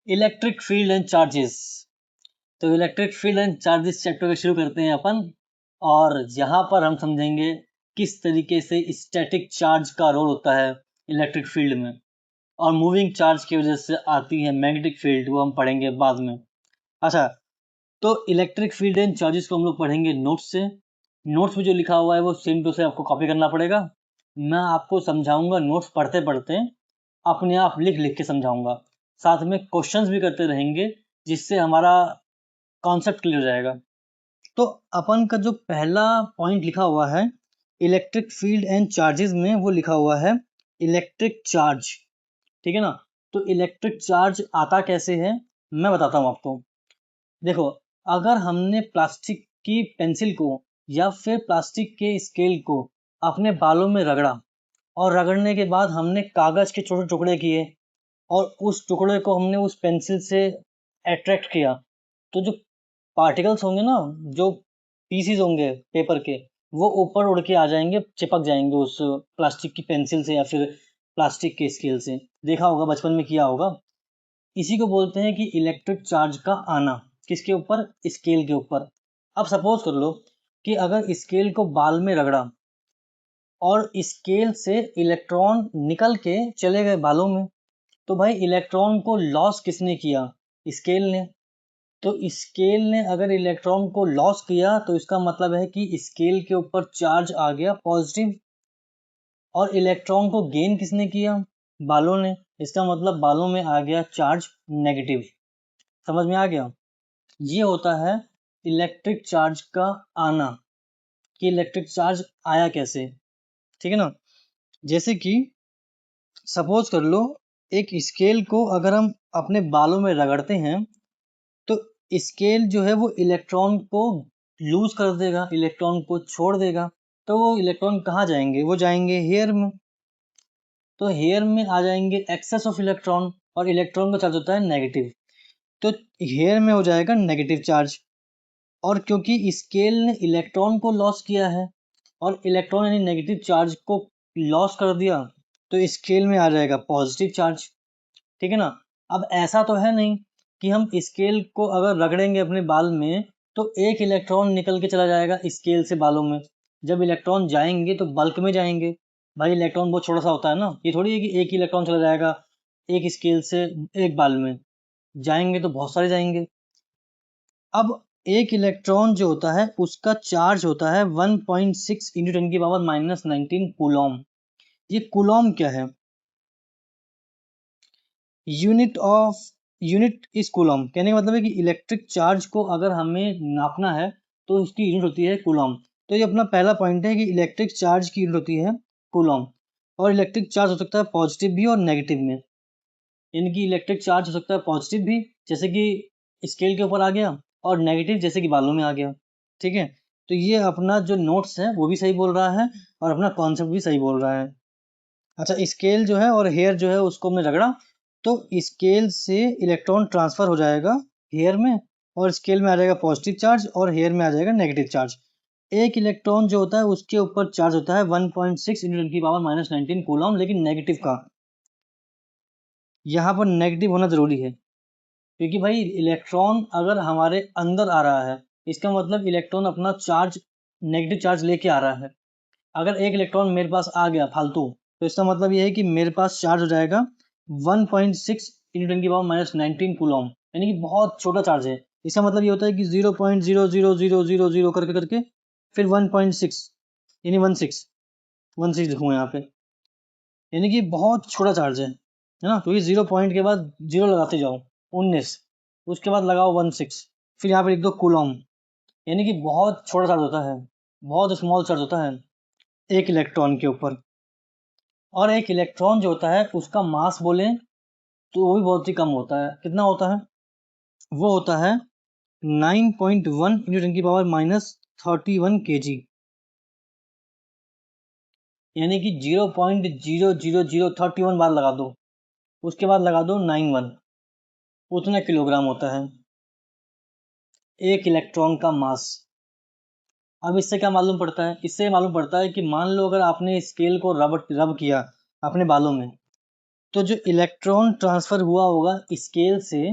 Electric field and charges. तो electric field and charges chapter को शुरू करते हैं अपन, और यहाँ पर हम समझेंगे किस तरीके से स्टैटिक चार्ज का रोल होता है इलेक्ट्रिक फील्ड में, और मूविंग चार्ज की वजह से आती है मैग्नेटिक फील्ड, वो हम पढ़ेंगे बाद में। अच्छा, तो इलेक्ट्रिक फील्ड एंड चार्जेस को हम लोग पढ़ेंगे नोट्स से। नोट्स में जो लिखा हुआ है वो सेम टू से आपको कॉपी करना पड़ेगा। मैं आपको समझाऊंगा नोट्स पढ़ते पढ़ते, अपने आप लिख लिख के समझाऊंगा, साथ में क्वेश्चंस भी करते रहेंगे जिससे हमारा कॉन्सेप्ट क्लियर हो जाएगा। तो अपन का जो पहला पॉइंट लिखा हुआ है इलेक्ट्रिक फील्ड एंड चार्जेस में, वो लिखा हुआ है इलेक्ट्रिक चार्ज। ठीक है ना। तो इलेक्ट्रिक चार्ज आता कैसे है मैं बताता हूँ आपको। देखो, अगर हमने प्लास्टिक की पेंसिल को या फिर प्लास्टिक के स्केल को अपने बालों में रगड़ा, और रगड़ने के बाद हमने कागज के छोटे टुकड़े किए, और उस टुकड़े को हमने उस पेंसिल से अट्रैक्ट किया, तो जो पार्टिकल्स होंगे ना, जो पीसीज होंगे पेपर के, वो ऊपर उड़ के आ जाएंगे, चिपक जाएंगे उस प्लास्टिक की पेंसिल से या फिर प्लास्टिक के स्केल से। देखा होगा, बचपन में किया होगा। इसी को बोलते हैं कि इलेक्ट्रिक चार्ज का आना। किसके ऊपर? स्केल के ऊपर। अब सपोज कर लो कि अगर स्केल को बाल में रगड़ा और स्केल से इलेक्ट्रॉन निकल के चले गए बालों में, तो भाई इलेक्ट्रॉन को लॉस किसने किया? स्केल ने। तो स्केल ने अगर इलेक्ट्रॉन को लॉस किया तो इसका मतलब है कि स्केल के ऊपर चार्ज आ गया पॉजिटिव, और इलेक्ट्रॉन को गेन किसने किया? बालों ने। इसका मतलब बालों में आ गया चार्ज नेगेटिव। समझ में आ गया? ये होता है इलेक्ट्रिक चार्ज का आना, कि इलेक्ट्रिक चार्ज आया कैसे। ठीक है ना। जैसे कि सपोज कर लो, एक स्केल को अगर हम अपने बालों में रगड़ते हैं तो स्केल जो है वो इलेक्ट्रॉन को लूज कर देगा, इलेक्ट्रॉन को छोड़ देगा। तो वो इलेक्ट्रॉन कहाँ जाएंगे? वो जाएंगे हेयर में। तो हेयर में आ जाएंगे एक्सेस ऑफ इलेक्ट्रॉन, और इलेक्ट्रॉन का चार्ज होता है नेगेटिव, तो हेयर में हो जाएगा नेगेटिव चार्ज। और क्योंकि स्केल ने इलेक्ट्रॉन को लॉस किया है और इलेक्ट्रॉन यानी नेगेटिव चार्ज को लॉस कर दिया, तो स्केल में आ जाएगा पॉजिटिव चार्ज। ठीक है ना। अब ऐसा तो है नहीं कि हम स्केल को अगर रगड़ेंगे अपने बाल में तो एक इलेक्ट्रॉन निकल के चला जाएगा स्केल से बालों में। जब इलेक्ट्रॉन जाएंगे तो बल्क में जाएंगे। भाई इलेक्ट्रॉन बहुत छोटा सा होता है ना, ये थोड़ी है कि एक ही इलेक्ट्रॉन चला जाएगा एक स्केल से एक बाल में। जाएंगे तो बहुत सारे जाएंगे। अब एक इलेक्ट्रॉन जो होता है उसका चार्ज होता है 1.6 इंटू 10 की पावर -19 कूलॉम। ये कूलॉम क्या है? Unit is Coulomb. कहने का मतलब है कि इलेक्ट्रिक चार्ज को अगर हमें नापना है तो उसकी यूनिट होती है कूलॉम। तो ये अपना पहला पॉइंट है कि इलेक्ट्रिक चार्ज की यूनिट होती है कूलॉम। और इलेक्ट्रिक चार्ज हो सकता है पॉजिटिव भी और नेगेटिव में। यानी कि इलेक्ट्रिक चार्ज हो सकता है पॉजिटिव भी, जैसे कि स्केल के ऊपर आ गया, और नेगेटिव जैसे कि बालों में आ गया। ठीक है। तो ये अपना जो नोट्स है वो भी सही बोल रहा है और अपना कॉन्सेप्ट भी सही बोल रहा है। अच्छा, स्केल जो है और हेयर जो है उसको हमने रगड़ा, तो स्केल से इलेक्ट्रॉन ट्रांसफर हो जाएगा हेयर में, और स्केल में आ जाएगा पॉजिटिव चार्ज और हेयर में आ जाएगा नेगेटिव चार्ज। एक इलेक्ट्रॉन जो होता है उसके ऊपर चार्ज होता है 1.6 इंटू 10 की पावर -19 कूलॉम, लेकिन नेगेटिव का। यहाँ पर नेगेटिव होना जरूरी है, क्योंकि भाई इलेक्ट्रॉन अगर हमारे अंदर आ रहा है इसका मतलब इलेक्ट्रॉन अपना चार्ज नेगेटिव चार्ज लेके आ रहा है। अगर एक इलेक्ट्रॉन मेरे पास आ गया फालतू, तो इसका मतलब ये है कि मेरे पास चार्ज हो जाएगा 1.6 इंटू 10 की पावर -19 कूलॉम, यानी कि बहुत छोटा चार्ज है। इसका मतलब ये होता है कि 0.00000 करके करके फिर 1.6 यानी 16 लिखूंगा यहाँ पे, यानी कि बहुत छोटा चार्ज है ना। क्योंकि 0 पॉइंट के बाद 0 लगाते जाओ 19, उसके बाद लगाओ 16, फिर यहाँ पे लिख दो कूलॉम, यानी कि बहुत छोटा चार्ज होता है, बहुत स्मॉल चार्ज होता है एक इलेक्ट्रॉन के ऊपर। और एक इलेक्ट्रॉन जो होता है उसका मास बोले तो वो भी बहुत ही कम होता है। कितना होता है? वो होता है 9.1 इंटू 10 की पावर -31 kg, यानी कि 0.00031 बार लगा दो, उसके बाद लगा दो 91, उतना किलोग्राम होता है एक इलेक्ट्रॉन का मास। अब इससे क्या मालूम पड़ता है? इससे मालूम पड़ता है कि मान लो अगर आपने स्केल को रब किया अपने बालों में, तो जो इलेक्ट्रॉन ट्रांसफर हुआ होगा स्केल से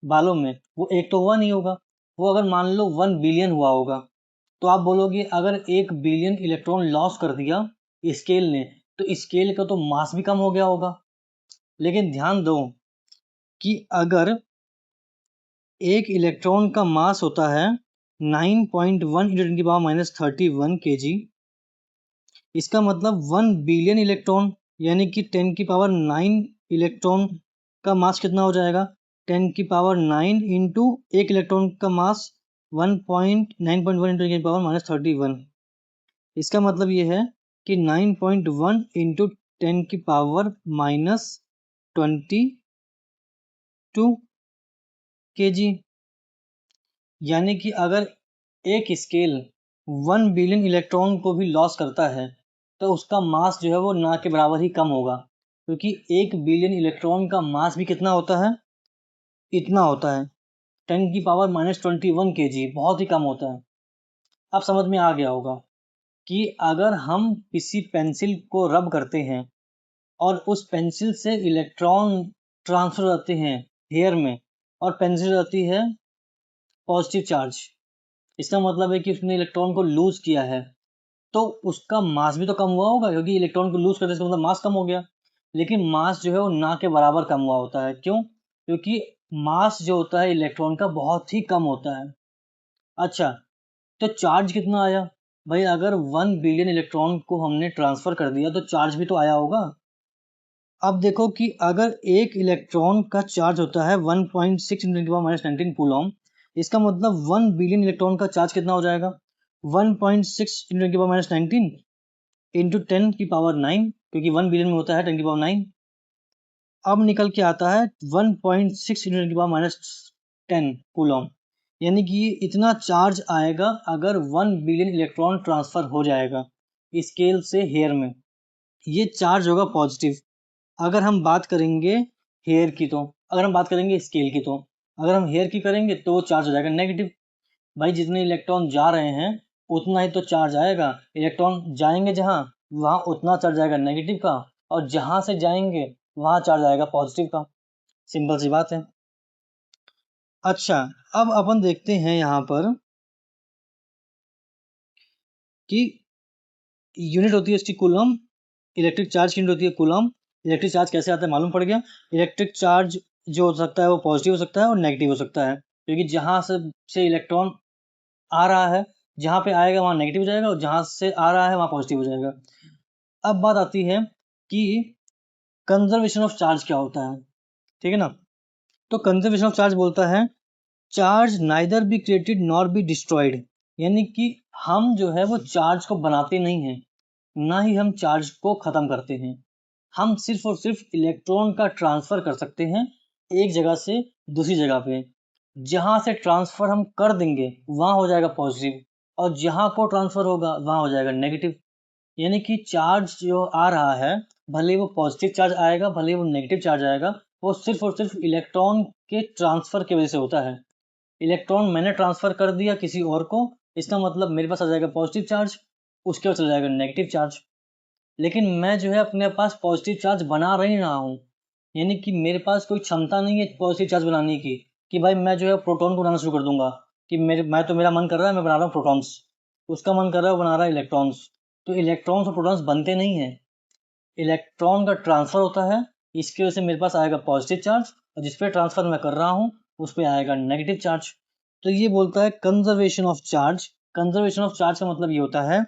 बालों में, वो एक तो हुआ नहीं होगा, वो अगर मान लो 1 बिलियन हुआ होगा, तो आप बोलोगे अगर 1 बिलियन इलेक्ट्रॉन लॉस कर दिया स्केल ने, तो स्केल का तो मास भी कम हो गया होगा। लेकिन ध्यान दो कि अगर एक इलेक्ट्रॉन का मास होता है 9.1 × 10⁻³ kg, इसका मतलब 1 बिलियन इलेक्ट्रॉन यानी कि 10⁹ इलेक्ट्रॉन का मास कितना हो जाएगा? 10⁹ इंटू एक इलेक्ट्रॉन का मास 9.1 × 10⁻³ इसका मतलब ये है कि 9.1 इंटू 10⁻22 kg। यानी कि अगर एक स्केल 1 बिलियन इलेक्ट्रॉन को भी लॉस करता है तो उसका मास जो है वो ना के बराबर ही कम होगा, क्योंकि 1 बिलियन इलेक्ट्रॉन का मास भी कितना होता है? इतना होता है 10⁻21 kg, बहुत ही कम होता है। अब समझ में आ गया होगा कि अगर हम किसी पेंसिल को रब करते हैं और उस पेंसिल से इलेक्ट्रॉन ट्रांसफर होते हैं हेयर में, और पेंसिल रहती है पॉजिटिव चार्ज, इसका मतलब है कि उसने इलेक्ट्रॉन को लूज किया है, तो उसका मास भी तो कम हुआ होगा, क्योंकि इलेक्ट्रॉन को लूज करने से मतलब मास कम हो गया। लेकिन मास जो है वो ना के बराबर कम हुआ होता है। क्यों? क्योंकि मास जो होता है इलेक्ट्रॉन का बहुत ही कम होता है। अच्छा, तो चार्ज कितना आया? भाई अगर 1 बिलियन इलेक्ट्रॉन को हमने ट्रांसफर कर दिया तो चार्ज भी तो आया होगा। अब देखो कि अगर एक इलेक्ट्रॉन का चार्ज होता है 1.6 × 10⁻19 कूलॉम, इसका मतलब 1 बिलियन इलेक्ट्रॉन का चार्ज कितना हो जाएगा? 1.6 × 10⁻19 इंटू 10⁹9, क्योंकि 1 बिलियन में होता है 10⁹9। अब निकल के आता है 1.6 × 10⁻10 कूलॉम, यानी कि इतना चार्ज आएगा अगर 1 बिलियन इलेक्ट्रॉन ट्रांसफर हो जाएगा स्केल से हेयर में। ये चार्ज होगा पॉजिटिव। अगर हम बात करेंगे हेयर की, तो अगर हम बात करेंगे स्केल की, तो अगर हम हेयर की करेंगे तो वो चार्ज हो जाएगा नेगेटिव। भाई जितने इलेक्ट्रॉन जा रहे हैं उतना ही तो चार्ज आएगा, इलेक्ट्रॉन जाएंगे जहाँ, वहाँ उतना चार्ज आएगा नेगेटिव का, और जहाँ से जाएंगे वहाँ चार्ज आएगा पॉजिटिव का। सिंपल सी बात है। अच्छा, अब अपन देखते हैं यहाँ पर कि यूनिट होती है इसकी कूलम, इलेक्ट्रिक चार्ज की यूनिट होती है कूलम। इलेक्ट्रिक चार्ज कैसे आता है मालूम पड़ गया। इलेक्ट्रिक चार्ज जो हो सकता है वो पॉजिटिव हो सकता है और नेगेटिव हो सकता है, क्योंकि जहाँ से इलेक्ट्रॉन आ रहा है, जहाँ पे आएगा वहाँ नेगेटिव हो जाएगा, और जहाँ से आ रहा है वहाँ पॉजिटिव हो जाएगा। अब बात आती है कि कंजर्वेशन ऑफ चार्ज क्या होता है, ठीक है ना। तो कंजर्वेशन ऑफ चार्ज बोलता है charge neither be created nor be destroyed, यानी कि हम जो है वो चार्ज को बनाते नहीं हैं, ना ही हम चार्ज को ख़त्म करते हैं। हम सिर्फ और सिर्फ इलेक्ट्रॉन का ट्रांसफ़र कर सकते हैं एक जगह से दूसरी जगह पे। जहाँ से ट्रांसफ़र हम कर देंगे वहाँ हो जाएगा पॉजिटिव, और जहाँ को ट्रांसफ़र होगा वहाँ हो जाएगा नेगेटिव। यानी कि चार्ज जो आ रहा है, भले वो पॉजिटिव चार्ज आएगा भले वो नेगेटिव चार्ज आएगा, वो सिर्फ और सिर्फ इलेक्ट्रॉन के ट्रांसफ़र की वजह से होता है। इलेक्ट्रॉन मैंने ट्रांसफ़र कर दिया किसी और को, इसका मतलब मेरे पास आ जाएगा पॉजिटिव चार्ज, उसके बाद चला जाएगा नेगेटिव चार्ज। लेकिन मैं जो है अपने पास पॉजिटिव चार्ज बना नहीं रहा हूँ, यानी कि मेरे पास कोई क्षमता नहीं है पॉजिटिव चार्ज बनाने की, कि भाई मैं जो है प्रोटॉन को बनाना शुरू कर दूंगा, कि मेरा मन कर रहा है मैं बना रहा हूँ प्रोटॉन्स, उसका मन कर रहा है वो बना रहा है इलेक्ट्रॉन्स। तो इलेक्ट्रॉन्स और प्रोटॉन्स बनते नहीं हैं, इलेक्ट्रॉन का ट्रांसफ़र होता है, इसकी वजह से मेरे पास आएगा पॉजिटिव चार्ज, और जिस पे ट्रांसफ़र मैं कर रहा हूँ उस पर आएगा नेगेटिव चार्ज। तो ये बोलता है conservation of charge. Conservation of charge का मतलब ये होता है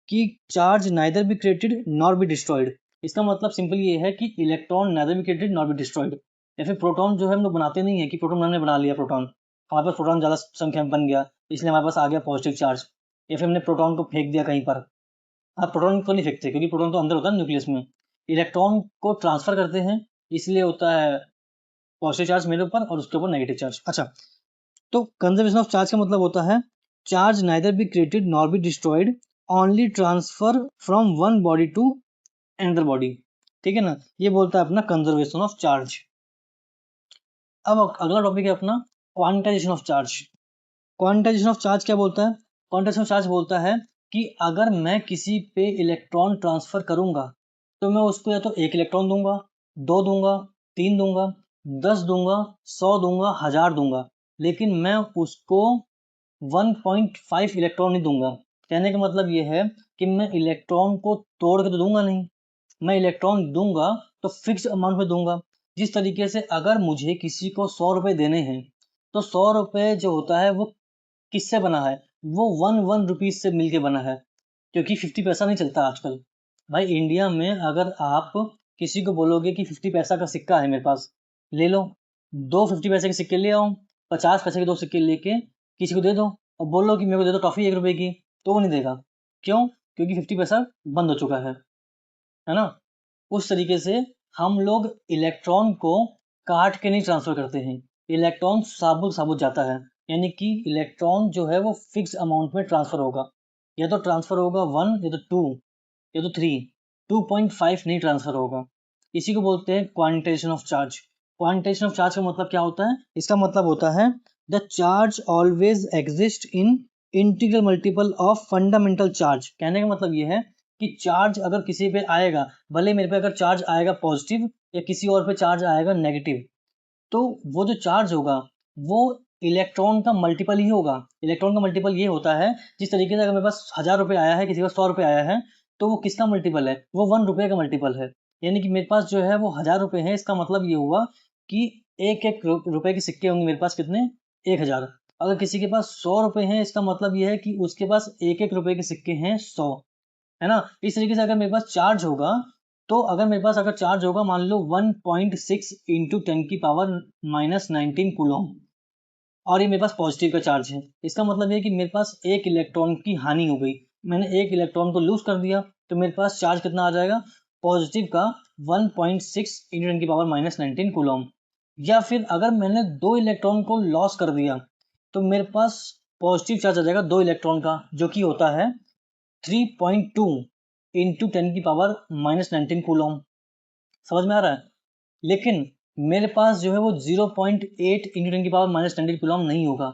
कि charge neither be created nor be destroyed. इसका मतलब सिंपल ये है कि electron neither be created nor be destroyed. या फिर प्रोटॉन जो है हम लोग बनाते नहीं है कि प्रोटॉन हमने बना लिया, प्रोटॉन हमारे पास प्रोटॉन ज़्यादा संख्या में बन गया इसलिए हमारे पास आ गया पॉजिटिव चार्ज, या फिर हमने प्रोटॉन को फेंक दिया कहीं पर। आप प्रोटॉन को नहीं फेंकते, क्योंकि प्रोटॉन तो अंदर होता है न्यूक्लियस में। इलेक्ट्रॉन को ट्रांसफर करते हैं, इसलिए होता है पॉजिटिव चार्ज मेरे ऊपर और उसके ऊपर नेगेटिव चार्ज। अच्छा, तो कंजर्वेशन ऑफ चार्ज का मतलब होता है charge neither be created nor be destroyed, only transfer from one body to another body. ठीक है ना, ये बोलता है अपना कंजर्वेशन ऑफ चार्ज। अब अगला टॉपिक है अपना quantization of charge. Quantization of charge क्या बोलता है? क्वांटाइजेशन ऑफ चार्ज बोलता है कि अगर मैं किसी पे इलेक्ट्रॉन ट्रांसफर करूंगा तो मैं उसको या तो एक इलेक्ट्रॉन दूंगा, 2 दूंगा, 3 दूंगा, 10 दूंगा, 100 दूंगा, 1000 दूंगा, लेकिन मैं उसको 1.5 इलेक्ट्रॉन नहीं दूंगा। कहने का मतलब ये है कि मैं इलेक्ट्रॉन को तोड़ के तो दूंगा नहीं, मैं इलेक्ट्रॉन दूंगा तो फिक्स अमाउंट में दूंगा। जिस तरीके से अगर मुझे किसी को 100 रुपये देने हैं तो 100 रुपये जो होता है वो किससे बना है, वो 1 रुपीज से मिलके बना है, क्योंकि 50 पैसा नहीं चलता आजकल। भाई इंडिया में अगर आप किसी को बोलोगे कि 50 पैसा का सिक्का है मेरे पास, ले लो, 2 50 पैसे के सिक्के ले आओ, 50 पैसे के 2 सिक्के लेके किसी को दे दो और बोलो कि मेरे को दे दो टॉफी 1 रुपए की, तो वो नहीं देगा। क्यों? क्योंकि 50 पैसा बंद हो चुका है ना। उस तरीके से हम लोग इलेक्ट्रॉन को काट के नहीं ट्रांसफर करते हैं, इलेक्ट्रॉन साबुत साबुत जाता है, यानी कि इलेक्ट्रॉन जो है वो फिक्स अमाउंट में ट्रांसफर होगा, या तो ट्रांसफर होगा 1 या तो 2 या तो 3, 2.5 नहीं ट्रांसफर होगा। इसी को बोलते हैं quantization of charge. Quantization of charge का मतलब क्या होता है? इसका मतलब होता है the charge always exist in integral multiple of fundamental charge. कहने का मतलब ये है कि चार्ज अगर किसी पे आएगा, भले मेरे पे अगर चार्ज आएगा पॉजिटिव या किसी और पे चार्ज आएगा नेगेटिव, तो वो जो चार्ज होगा वो इलेक्ट्रॉन का मल्टीपल ही होगा। इलेक्ट्रॉन का मल्टीपल ये होता है, जिस तरीके से अगर मेरे पास 1000 रुपये आया है, किसी का 100 रुपये आया है, तो वो किसका मल्टीपल है? वो 1 रुपये का मल्टीपल है। यानी कि मेरे पास जो है वो 1000 रुपये है, इसका मतलब ये हुआ कि एक एक रुपए के सिक्के होंगे मेरे पास, कितने? 1000। अगर किसी के पास 100 रुपये हैं, इसका मतलब ये है कि उसके पास एक एक रुपए के सिक्के हैं 100, है ना। इस तरीके से अगर मेरे पास चार्ज होगा, तो अगर चार्ज होगा मान लो 1.6 इंटू 10⁻⁻19 कूलम, और ये मेरे पास पॉजिटिव का चार्ज है, इसका मतलब है कि मेरे पास एक इलेक्ट्रॉन की हानि हो गई, मैंने एक इलेक्ट्रॉन को लूज कर दिया, तो मेरे पास चार्ज कितना आ जाएगा पॉजिटिव का? 1.6 इंटू 10⁻⁻19 कूलम। या फिर अगर मैंने 2 इलेक्ट्रॉन को लॉस कर दिया, तो मेरे पास पॉजिटिव चार्ज आ जाएगा 2 इलेक्ट्रॉन का, जो कि होता है 3.2 इंटू 10⁻⁻19 कूलम। समझ में आ रहा है? लेकिन मेरे पास जो है वो 0.8 इंटू 10⁻⁻19 कूलम नहीं होगा,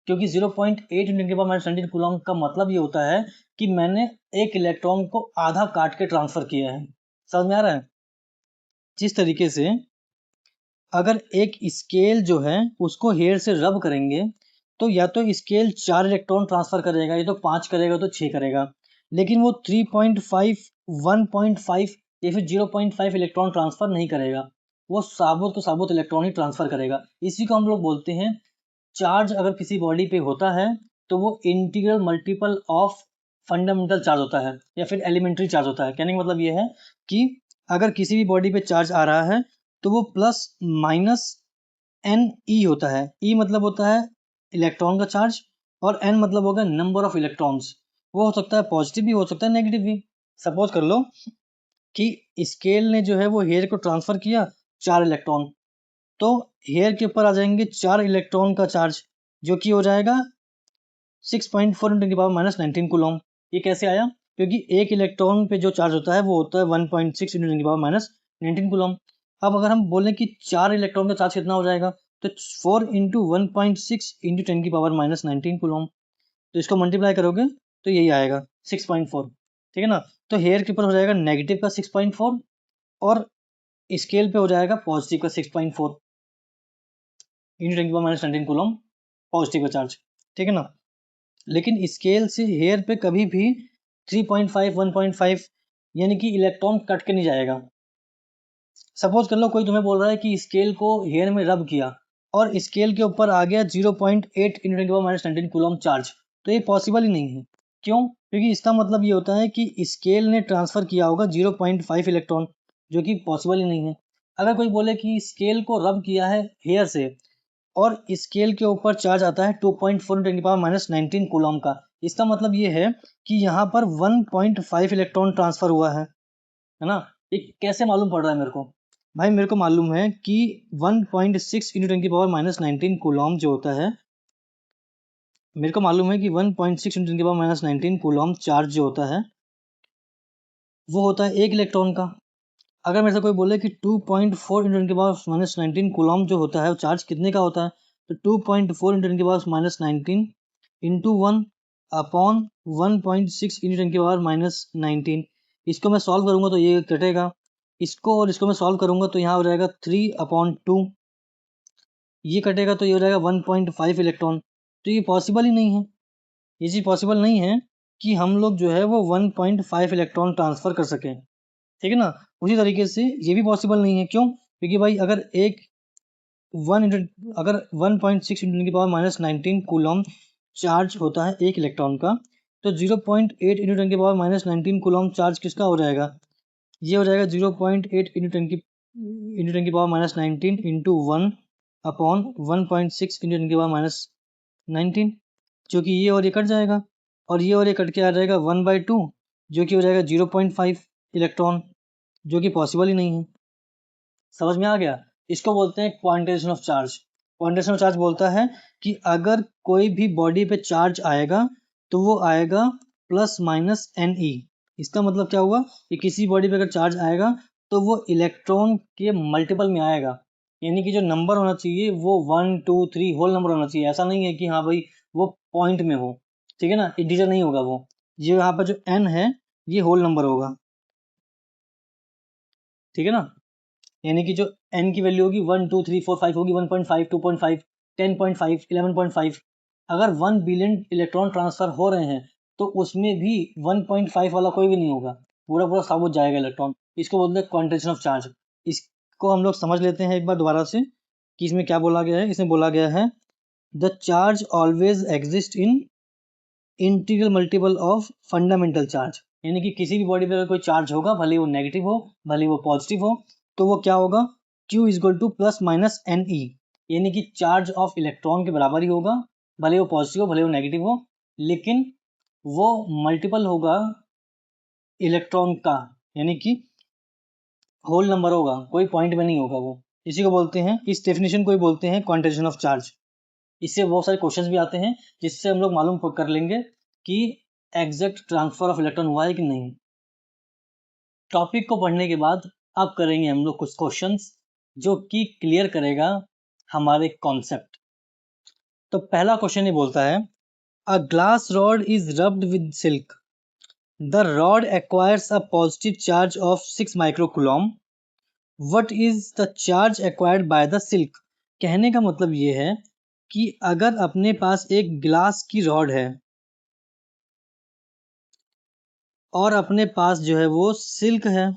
क्योंकि 0.8 इंटू 10⁻⁻19 कूलम का मतलब ये होता है कि मैंने एक इलेक्ट्रॉन को आधा काट के ट्रांसफर किया है। समझ में आ रहा है? जिस तरीके से अगर एक स्केल जो है उसको हेयर से रब करेंगे, तो या तो स्केल 4 इलेक्ट्रॉन ट्रांसफर करेगा, या तो 5 करेगा, तो 6 करेगा, लेकिन वो 3.5, 1.5 या फिर 0.5 इलेक्ट्रॉन ट्रांसफर नहीं करेगा, वो साबुत तो साबुत इलेक्ट्रॉन ही ट्रांसफर करेगा। इसी को हम लोग बोलते हैं, चार्ज अगर किसी बॉडी पे होता है तो वो integral multiple of fundamental charge होता है, या फिर एलिमेंट्री चार्ज होता है। कहने का मतलब ये है कि अगर किसी भी बॉडी पे चार्ज आ रहा है तो वो प्लस माइनस एन ई होता है। ई मतलब होता है इलेक्ट्रॉन का चार्ज, और एन मतलब होगा नंबर ऑफ इलेक्ट्रॉन्स। वो हो सकता है पॉजिटिव भी, हो सकता है नेगेटिव भी। सपोज कर लो कि स्केल ने जो है वो हेयर को ट्रांसफर किया 4 इलेक्ट्रॉन, तो हेयर के ऊपर आ जाएंगे 4 इलेक्ट्रॉन का चार्ज, जो कि हो जाएगा 6.4 इंटू की पावर -19 कूलम। ये कैसे आया? क्योंकि एक इलेक्ट्रॉन पे जो चार्ज होता है वो होता है 1.6 इंटू की पावर -19 कूलम। अब अगर हम बोलें कि 4 इलेक्ट्रॉन का चार्ज कितना हो जाएगा, तो 4 इंटू 1.6 इंटू 10 की पावर -19 कूलम, तो इसको मल्टीप्लाई करोगे तो यही आएगा 6.4। ठीक है ना। तो हेयर के ऊपर हो जाएगा नेगेटिव का 6.4, और स्केल पे हो जाएगा पॉजिटिव का 6.4 इंटू 10 की पावर -19 कूलम, पॉजिटिव का चार्ज। ठीक है ना। लेकिन स्केल से हेयर पे कभी भी 3.5, 1.5 यानी कि इलेक्ट्रॉन कट के नहीं जाएगा। सपोज कर लो कोई तुम्हें बोल रहा है कि स्केल को हेयर में रब किया और स्केल के ऊपर आ गया 0.8 इंटू 10⁻19 कूलम चार्ज, तो ये पॉसिबल ही नहीं है। क्यों? क्योंकि इसका मतलब ये होता है कि स्केल ने ट्रांसफर किया होगा 0.5 इलेक्ट्रॉन, जो कि पॉसिबल ही नहीं है। अगर कोई बोले कि स्केल को रब किया है हेयर से और स्केल के ऊपर चार्ज आता है 2.4 × 10⁻19 कूलम का, इसका मतलब ये है कि यहाँ पर 1.5 इलेक्ट्रॉन ट्रांसफर हुआ है ना। ये कैसे मालूम पड़ रहा है मेरे को? भाई मेरे को मालूम है कि 1.6 × 10⁻19 कूलम जो होता है, मेरे को मालूम है कि 1.6 × 10⁻19 कूलम चार्ज जो होता है वो होता है एक इलेक्ट्रॉन का। अगर मेरे से कोई बोले कि 2.4 × 10⁻19 कूलम जो होता है वो चार्ज कितने का होता है, तो 2.4 × 10⁻19 इंटू 1 अपॉन 1.6 × 10⁻19, इसको मैं सॉल्व करूंगा तो ये कटेगा, इसको और इसको मैं सॉल्व करूंगा तो यहाँ हो जाएगा 3/2, ये कटेगा तो ये हो जाएगा 1.5 इलेक्ट्रॉन। तो ये पॉसिबल ही नहीं है, ये चीज़ पॉसिबल नहीं है कि हम लोग जो है वो 1.5 इलेक्ट्रॉन ट्रांसफ़र कर सकें, ठीक है ना। उसी तरीके से ये भी पॉसिबल नहीं है, क्यों? क्योंकि भाई अगर एक 1.6 इंटू की पावर -19 कूलम चार्ज होता है एक इलेक्ट्रॉन का, तो 0.8 इंटू 10 की पावर -19 कूलम चार्ज किसका हो जाएगा? ये हो जाएगा 0.8 इंटू 10 की पावर -19 इंटू 1/1.6 इंटू 10 की पावर -19, जो कि ये और ये कट जाएगा, और ये और ये कट के आ जाएगा 1/2, जो कि हो जाएगा 0.5 इलेक्ट्रॉन, जो कि पॉसिबल ही नहीं है। समझ में आ गया? इसको बोलते हैं quantization of charge. Quantization of charge बोलता है कि अगर कोई भी बॉडी पे चार्ज आएगा तो वो आएगा प्लस माइनस एन ई। इसका मतलब क्या हुआ कि किसी बॉडी पे अगर चार्ज आएगा तो वो इलेक्ट्रॉन के मल्टीपल में आएगा, यानी कि जो नंबर होना चाहिए वो 1 2 3 होल नंबर होना चाहिए। ऐसा नहीं है कि हाँ भाई वो पॉइंट में हो, ठीक है ना, इंटीजर नहीं होगा वो। ये यहाँ पर जो एन है ये होल नंबर होगा, ठीक है ना। यानी कि जो n की वैल्यू होगी 1 2 3 4 5 होगी 1.5 2.5 10.5 11.5। अगर 1 बिलियन इलेक्ट्रॉन ट्रांसफर हो रहे हैं तो उसमें भी 1.5 वाला कोई भी नहीं होगा, पूरा पूरा साबुत जाएगा इलेक्ट्रॉन। इसको बोलते हैं क्वांटाइजेशन ऑफ चार्ज। इसको हम लोग समझ लेते हैं एक बार दोबारा से कि इसमें क्या बोला गया है। इसमें बोला गया है the charge always exist in integral multiple of fundamental charge, यानी कि किसी भी बॉडी पे अगर कोई चार्ज होगा, भले वो नेगेटिव हो भले वो पॉजिटिव हो, तो वो क्या होगा, Q is equal to plus minus n e, यानी कि चार्ज ऑफ इलेक्ट्रॉन के बराबर ही होगा, भले वो पॉजिटिव हो भले वो नेगेटिव हो, लेकिन वो मल्टीपल होगा इलेक्ट्रॉन का, यानी कि होल नंबर होगा, कोई पॉइंट में नहीं होगा वो। इसी को बोलते हैं, इस डेफिनेशन को ही बोलते हैं क्वांटाइजेशन ऑफ चार्ज। इससे बहुत सारे क्वेश्चंस भी आते हैं जिससे हम लोग मालूम कर लेंगे कि एग्जैक्ट ट्रांसफर ऑफ इलेक्ट्रॉन हुआ है कि नहीं। टॉपिक को पढ़ने के बाद अब करेंगे हम लोग कुछ क्वेश्चंस जो कि क्लियर करेगा हमारे कॉन्सेप्ट। तो पहला क्वेश्चन ये बोलता है a glass rod is rubbed with silk, the rod acquires a positive charge of 6 microcoulomb, what is the charge acquired by the silk. कहने का मतलब ये है कि अगर अपने पास एक ग्लास की रॉड है और अपने पास जो है वो सिल्क है,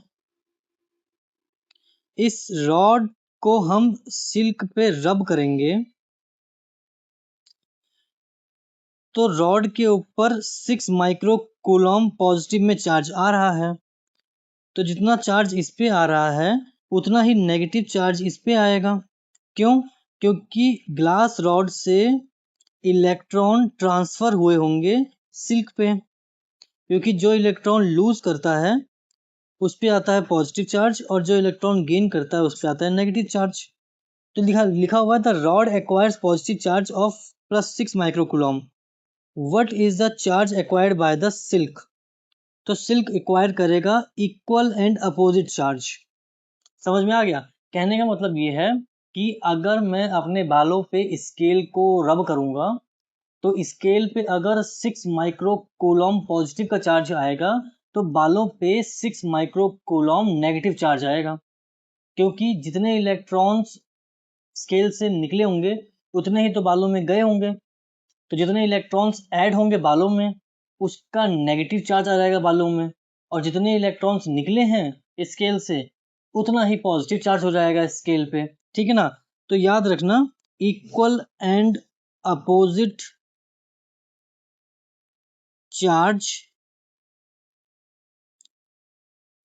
इस रॉड को हम सिल्क पे रब करेंगे तो रॉड के ऊपर 6 माइक्रो कूलम पॉजिटिव में चार्ज आ रहा है, तो जितना चार्ज इस पे आ रहा है उतना ही नेगेटिव चार्ज इस पे आएगा। क्यों? क्योंकि ग्लास रॉड से इलेक्ट्रॉन ट्रांसफर हुए होंगे सिल्क पे, क्योंकि जो इलेक्ट्रॉन लूज करता है उस पे आता है पॉजिटिव चार्ज और जो इलेक्ट्रॉन गेन करता है उस पे आता है नेगेटिव चार्ज। तो लिखा लिखा हुआ है the rod acquires positive charge of +6 microcoulomb, what is the charge acquired by the silk. तो सिल्क एक्वायर करेगा इक्वल एंड अपोजिट चार्ज। समझ में आ गया? कहने का मतलब ये है कि अगर मैं अपने बालों पे स्केल को रब करूंगा तो स्केल पे अगर 6 माइक्रो कूलम पॉजिटिव का चार्ज आएगा तो बालों पे 6 माइक्रो कूलम नेगेटिव चार्ज आएगा, क्योंकि जितने इलेक्ट्रॉन्स स्केल से निकले होंगे उतने ही तो बालों में गए होंगे, तो जितने इलेक्ट्रॉन्स ऐड होंगे बालों में उसका नेगेटिव चार्ज आ जाएगा बालों में, और जितने इलेक्ट्रॉन्स निकले हैं स्केल से उतना ही पॉजिटिव चार्ज हो जाएगा स्केल पे, ठीक है ना। तो याद रखना equal and opposite charge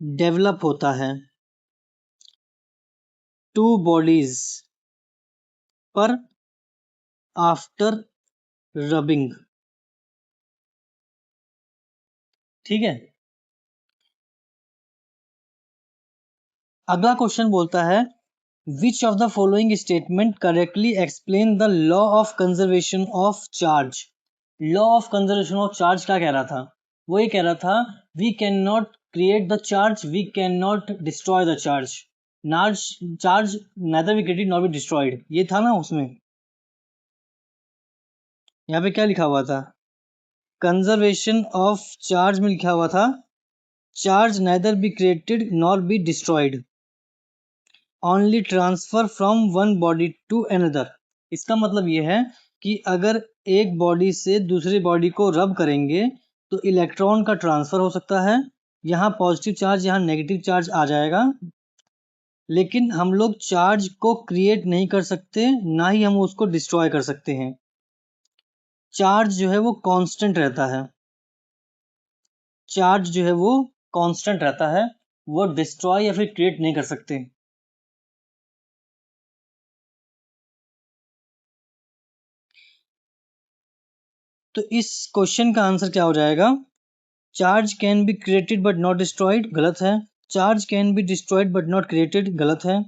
develop होता है टू बॉडीज पर आफ्टर रबिंग, ठीक है। अगला क्वेश्चन बोलता है which of the following statement correctly explain the law of conservation of charge. Law of conservation of charge क्या कह रहा था? वो ये कह रहा था we can not create the charge, we can not destroy the charge, charge neither be created not be destroyed, ये था ना उसमें। यहाँ पे क्या लिखा हुआ था? कंजर्वेशन ऑफ चार्ज में लिखा हुआ था charge neither be created nor be destroyed. Only transfer from one body to another. इसका मतलब ये है कि अगर एक बॉडी से दूसरी बॉडी को रब करेंगे तो इलेक्ट्रॉन का ट्रांसफर हो सकता है, यहाँ पॉजिटिव चार्ज यहाँ नेगेटिव चार्ज आ जाएगा, लेकिन हम लोग चार्ज को क्रिएट नहीं कर सकते, ना ही हम उसको डिस्ट्रॉय कर सकते हैं। चार्ज जो है वो कांस्टेंट रहता है, चार्ज जो है वो कांस्टेंट रहता है, वो डिस्ट्रॉय या फिर क्रिएट नहीं कर सकते। तो इस क्वेश्चन का आंसर क्या हो जाएगा? Charge can be created but not destroyed, गलत है। Charge can be destroyed but not created, गलत है।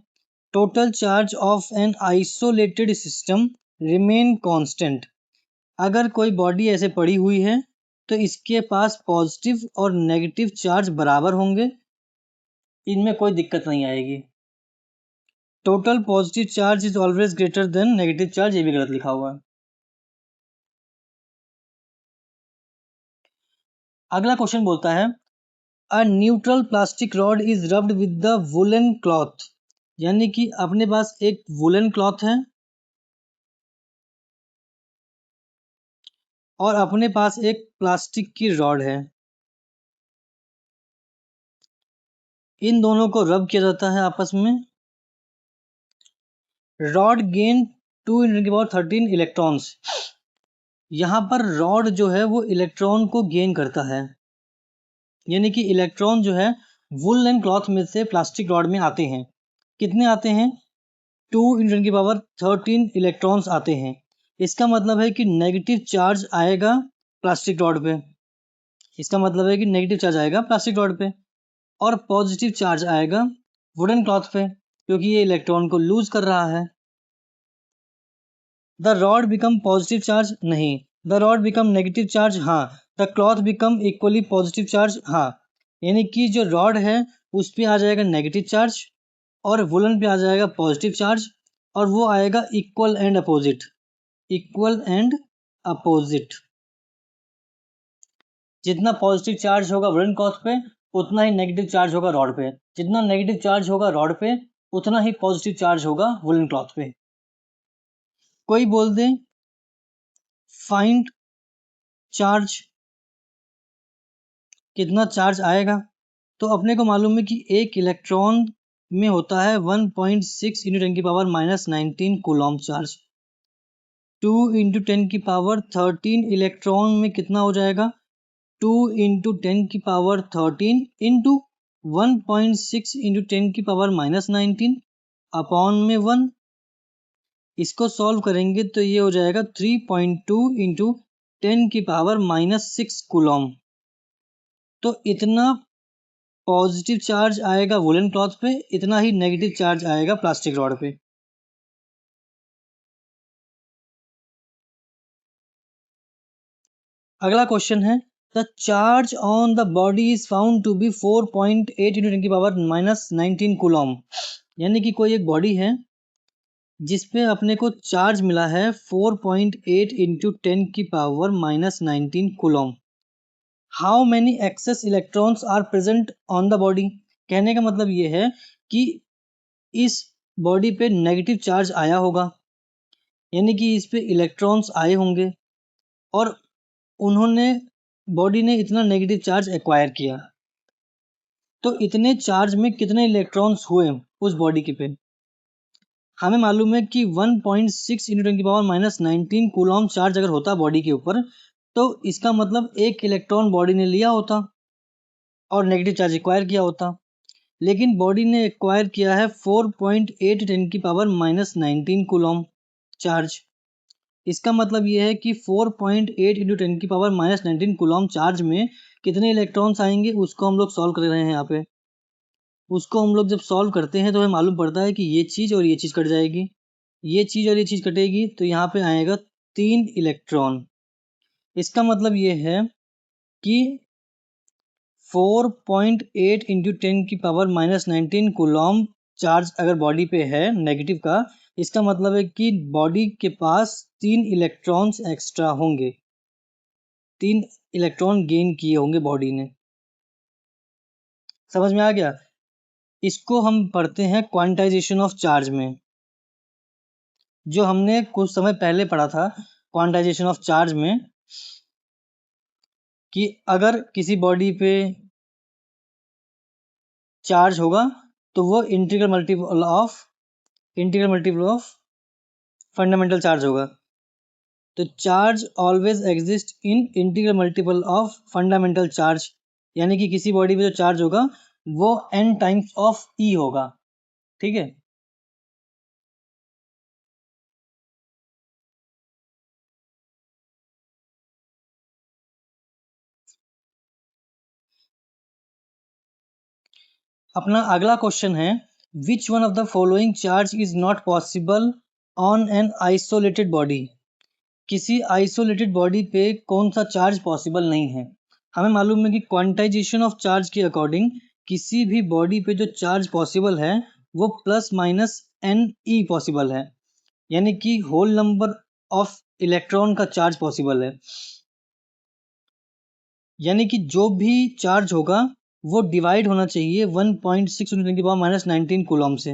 Total charge of an isolated system remain constant. अगर कोई बॉडी ऐसे पड़ी हुई है तो इसके पास पॉजिटिव और नेगेटिव चार्ज बराबर होंगे, इनमें कोई दिक्कत नहीं आएगी। Total positive charge is always greater than negative charge, ये भी गलत लिखा हुआ है। अगला क्वेश्चन बोलता है a neutral plastic rod is rubbed with the woollen cloth, यानी कि अपने पास एक वुलन क्लॉथ है और अपने पास एक प्लास्टिक की रॉड है, इन दोनों को रब किया जाता है आपस में। Rod gain 2 × 10⁻13 electrons. यहाँ पर रॉड जो है वो इलेक्ट्रॉन को गेन करता है, यानी कि इलेक्ट्रॉन जो है वुलन क्लॉथ में से प्लास्टिक रॉड में आते हैं। कितने आते हैं? 2 × 10⁻13 इलेक्ट्रॉन्स आते हैं। इसका मतलब है कि नेगेटिव चार्ज आएगा प्लास्टिक रॉड पे, इसका मतलब है कि नेगेटिव चार्ज आएगा प्लास्टिक रॉड पे और पॉजिटिव चार्ज आएगा वुडन क्लॉथ पे, क्योंकि ये इलेक्ट्रॉन को लूज कर रहा है। The rod become positive charge, नहीं। The rod become negative charge, हाँ। The cloth become equally positive charge, हाँ। यानी कि जो रॉड है उस पर आ जाएगा नेगेटिव चार्ज और वुलन पे आ जाएगा पॉजिटिव चार्ज, और वो आएगा equal and opposite, equal and opposite. जितना पॉजिटिव चार्ज होगा वुलन क्लॉथ पे उतना ही नेगेटिव चार्ज होगा रॉड पे, जितना नेगेटिव चार्ज होगा रॉड पे उतना ही पॉजिटिव चार्ज होगा वुलन क्लॉथ पे। कोई बोल दे फाइंड चार्ज, कितना चार्ज आएगा? तो अपने को मालूम है कि एक इलेक्ट्रॉन में होता है 1.6 × 10⁻19 कूलॉम चार्ज। 2 × 10⁻13 इलेक्ट्रॉन में कितना हो जाएगा? 2 × 10⁻13 इंटू 1.6 × 10⁻19 अपॉन में 1। इसको सॉल्व करेंगे तो ये हो जाएगा 3.2 × 10⁻6 कूलॉम। तो इतना पॉजिटिव चार्ज आएगा वुलन क्लॉथ पे, इतना ही नेगेटिव चार्ज आएगा प्लास्टिक रॉड पे। अगला क्वेश्चन है the charge on the body is found to be 4.8 × 10⁻19 coulomb, यानी कि कोई एक बॉडी है जिसपे अपने को चार्ज मिला है 4.8 × 10⁻19 coulomb. How many excess electrons are present on the body. कहने का मतलब ये है कि इस बॉडी पे नेगेटिव चार्ज आया होगा, यानी कि इस पे इलेक्ट्रॉन्स आए होंगे और उन्होंने बॉडी ने इतना नेगेटिव चार्ज एक्वायर किया, तो इतने चार्ज में कितने इलेक्ट्रॉन्स हुए उस बॉडी के पे? हमें मालूम है कि 1.6 × 10⁻19 कूलॉम चार्ज अगर होता बॉडी के ऊपर तो इसका मतलब एक इलेक्ट्रॉन बॉडी ने लिया होता और नेगेटिव चार्ज एक्वायर किया होता, लेकिन बॉडी ने एक्वायर किया है 4.8 × 10⁻19 कूलॉम चार्ज। इसका मतलब ये है कि 4.8 × 10⁻19 कूलॉम चार्ज में कितने इलेक्ट्रॉन्स आएंगे उसको हम लोग सॉल्व कर रहे हैं यहाँ पे। उसको हम लोग जब सॉल्व करते हैं तो हमें मालूम पड़ता है कि ये चीज़ और ये चीज़ कट जाएगी, ये चीज़ और ये चीज़ कटेगी, तो यहाँ पे आएगा 3 इलेक्ट्रॉन। इसका मतलब ये है कि 4.8 × 10⁻19 कूलॉम चार्ज अगर बॉडी पे है नेगेटिव का, इसका मतलब है कि बॉडी के पास 3 इलेक्ट्रॉन्स एक्स्ट्रा होंगे, 3 इलेक्ट्रॉन गेन किए होंगे बॉडी ने। समझ में आ गया? इसको हम पढ़ते हैं क्वांटाइजेशन ऑफ चार्ज में, जो हमने कुछ समय पहले पढ़ा था क्वांटाइजेशन ऑफ चार्ज में, कि अगर किसी बॉडी पे चार्ज होगा तो वो integral multiple of fundamental charge होगा। तो charge always exist in integral multiple of fundamental charge, यानी कि किसी बॉडी पे जो चार्ज होगा वो n टाइम्स ऑफ E होगा। ठीक है, अपना अगला क्वेश्चन है, which one of the following charge is not possible on an isolated body. किसी आइसोलेटेड बॉडी पे कौन सा चार्ज पॉसिबल नहीं है। हमें मालूम है कि क्वांटाइजेशन ऑफ चार्ज के अकॉर्डिंग किसी भी बॉडी पे जो चार्ज पॉसिबल है वो plus minus n e possible है, यानी कि होल नंबर ऑफ इलेक्ट्रॉन का चार्ज पॉसिबल है। यानी कि जो भी चार्ज होगा वो डिवाइड होना चाहिए 1.6 × 10⁻⁹ कूलम से।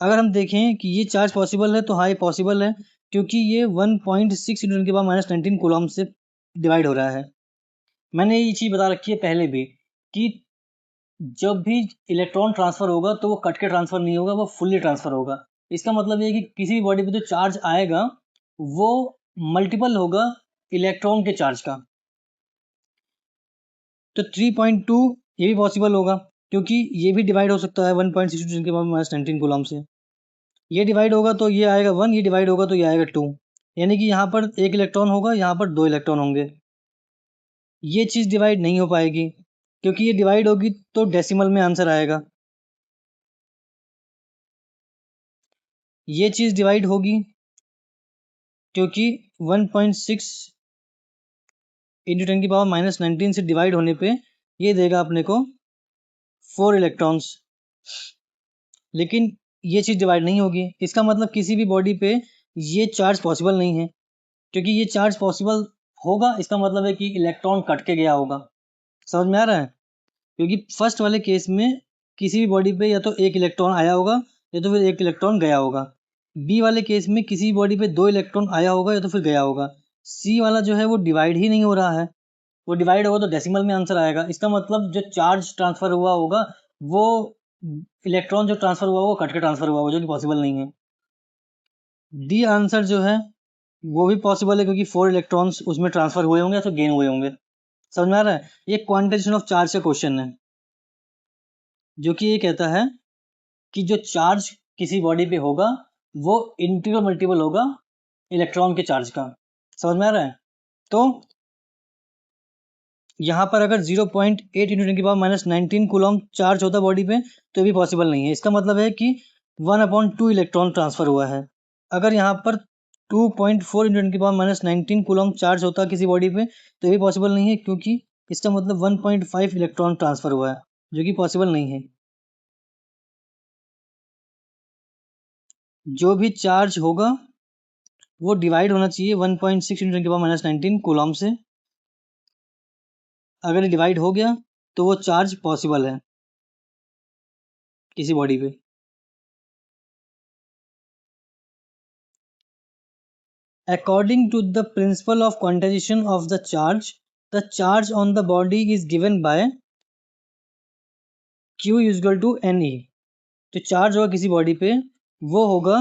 अगर हम देखें कि ये चार्ज पॉसिबल है तो हाँ ये पॉसिबल है, क्योंकि ये 1.6 × 10⁻⁹ कूलम से डिवाइड हो रहा है। मैंने ये चीज़ बता रखी है पहले भी कि जब भी इलेक्ट्रॉन ट्रांसफर होगा तो वो कट के ट्रांसफर नहीं होगा, वो फुल्ली ट्रांसफर होगा। इसका मतलब ये है कि किसी भी बॉडी पे जो चार्ज आएगा वो मल्टीपल होगा इलेक्ट्रॉन के चार्ज का। तो 3.2 ये भी पॉसिबल होगा, क्योंकि ये भी डिवाइड हो सकता है 1.62 × 10⁻⁹ से। ये डिवाइड होगा तो ये आएगा 1, ये डिवाइड होगा तो ये आएगा 2, यानी कि यहाँ पर एक इलेक्ट्रॉन होगा, यहाँ पर 2 इलेक्ट्रॉन होंगे। ये चीज़ डिवाइड नहीं हो पाएगी, क्योंकि ये डिवाइड होगी तो डेसिमल में आंसर आएगा। ये चीज़ डिवाइड होगी क्योंकि 1.6 × 10⁻⁻19 से डिवाइड होने पे ये देगा अपने को 4 इलेक्ट्रॉन्स, लेकिन ये चीज़ डिवाइड नहीं होगी। इसका मतलब किसी भी बॉडी पे ये चार्ज पॉसिबल नहीं है, क्योंकि ये चार्ज पॉसिबल होगा इसका मतलब है कि इलेक्ट्रॉन कट के गया होगा। समझ में आ रहा है? क्योंकि फर्स्ट वाले केस में किसी भी बॉडी पे या तो एक इलेक्ट्रॉन आया होगा या तो फिर एक इलेक्ट्रॉन गया होगा। बी वाले केस में किसी भी बॉडी पे 2 इलेक्ट्रॉन आया होगा या तो फिर गया होगा। सी वाला जो है वो डिवाइड ही नहीं हो रहा है, वो डिवाइड होगा तो डेसिमल में आंसर आएगा। इसका मतलब जो चार्ज ट्रांसफर हुआ होगा वो इलेक्ट्रॉन जो ट्रांसफर हुआ वो कट के ट्रांसफर हुआ होगा, जो कि पॉसिबल नहीं है। डी आंसर जो है वो भी पॉसिबल है, क्योंकि 4 इलेक्ट्रॉन्स उसमें ट्रांसफर हुए होंगे या तो गेन हुए होंगे। समझ में आ रहा है? ये क्वांटाइजेशन ऑफ चार्ज का क्वेश्चन है, जो कि ये कहता है कि जो चार्ज किसी बॉडी पे होगा वो इंटीग्रल मल्टीपल होगा इलेक्ट्रॉन के चार्ज का। समझ में आ रहा है? तो यहाँ पर अगर 0.8 × 10⁻⁹ कूलम चार्ज होता बॉडी पे तो ये भी पॉसिबल नहीं है। इसका मतलब है कि 1/2 इलेक्ट्रॉन ट्रांसफर हुआ है। अगर यहाँ पर 2.4 × 10⁻⁹ कूलम चार्ज होता किसी बॉडी पे तो ये भी पॉसिबल नहीं है, क्योंकि इसका मतलब 1.5 इलेक्ट्रॉन ट्रांसफर हुआ है, जो कि पॉसिबल नहीं है। जो भी चार्ज होगा वो डिवाइड होना चाहिए 1.6 × 10⁻⁹ कूलम से। अगर ये डिवाइड हो गया तो वो चार्ज पॉसिबल है किसी बॉडी पे। According to the principle of quantization of the charge on the body is given by Q = Ne। तो चार्ज होगा किसी बॉडी पे वो होगा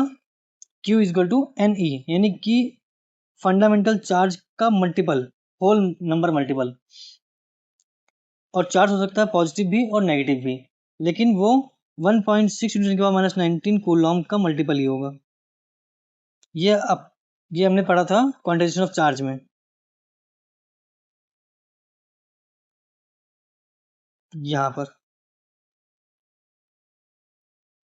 Q = Ne, यानी कि फंडामेंटल चार्ज का मल्टीपल, होल नंबर मल्टीपल। और चार्ज हो सकता है पॉजिटिव भी और नेगेटिव भी, लेकिन वो 1.6 × 10⁻⁹ कूलम का मल्टीपल ही होगा। ये हमने पढ़ा था क्वांटाइजेशन ऑफ चार्ज में, यहाँ पर।